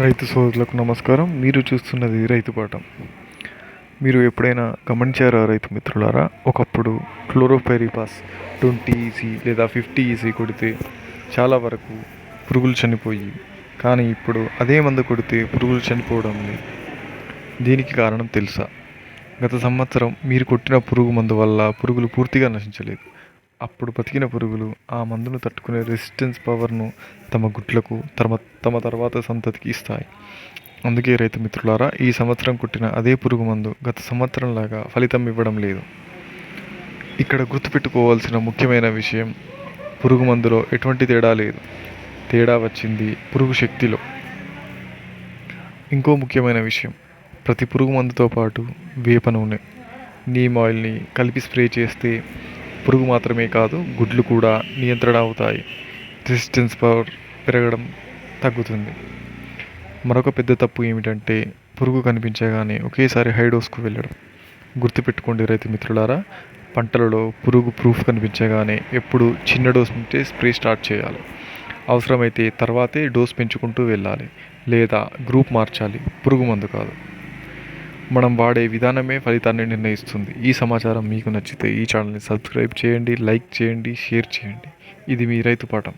రైతు సోదరులకు నమస్కారం. మీరు చూస్తున్నది రైతు పాఠం. మీరు ఎప్పుడైనా గమనించారా రైతు మిత్రులారా? ఒకప్పుడు క్లోరోపైరిపాస్ 20 ఈసీ లేదా 50 ఈసీ కొడితే చాలా వరకు పురుగులు చనిపోయి, కానీ ఇప్పుడు అదే మందు కొడితే పురుగులు చనిపోవడం లేదు. దీనికి కారణం తెలుసా? గత సంవత్సరం మీరు కొట్టిన పురుగు మందు వల్ల పురుగులు పూర్తిగా నశించలేదు. అప్పుడు బతికిన పురుగులు ఆ మందును తట్టుకునే రెసిస్టెన్స్ పవర్ను తమ గుడ్లకు తమ తర్వాత సంతతికి ఇస్తాయి. అందుకే రైతు మిత్రులారా, ఈ సంవత్సరం కొట్టిన అదే పురుగు మందు గత సంవత్సరంలాగా ఫలితం ఇవ్వడం లేదు. ఇక్కడ గుర్తుపెట్టుకోవాల్సిన ముఖ్యమైన విషయం, పురుగు మందులో ఎటువంటి తేడా లేదు. తేడా వచ్చింది పురుగు శక్తిలో. ఇంకో ముఖ్యమైన విషయం, ప్రతి పురుగు మందుతో పాటు వేప నూనె, నీమ్ ఆయిల్ని కలిపి స్ప్రే చేస్తే పురుగు మాత్రమే కాదు, గుడ్లు కూడా నియంత్రణ అవుతాయి. రెసిస్టెన్స్ పవర్ పెరగడం తగ్గుతుంది. మరొక పెద్ద తప్పు ఏమిటంటే, పురుగు కనిపించగానే ఒకేసారి హై డోస్కు వెళ్ళడం. గుర్తుపెట్టుకోండి రైతు మిత్రులారా, పంటలలో పురుగు ప్రూఫ్ కనిపించగానే ఎప్పుడు చిన్న డోస్ నుంచే స్ప్రే స్టార్ట్ చేయాలి. అవసరమైతే తర్వాతే డోస్ పెంచుకుంటూ వెళ్ళాలి, లేదా గ్రూప్ మార్చాలి, పురుగు మందు కాదు. మనం వాడే విధానమే ఫలితాన్ని నిర్ణయిస్తుంది. ఈ సమాచారం మీకు నచ్చితే ఈ ఛానల్ని సబ్స్క్రైబ్ చేయండి, లైక్ చేయండి, షేర్ చేయండి. ఇది మీ రైతు పాఠం.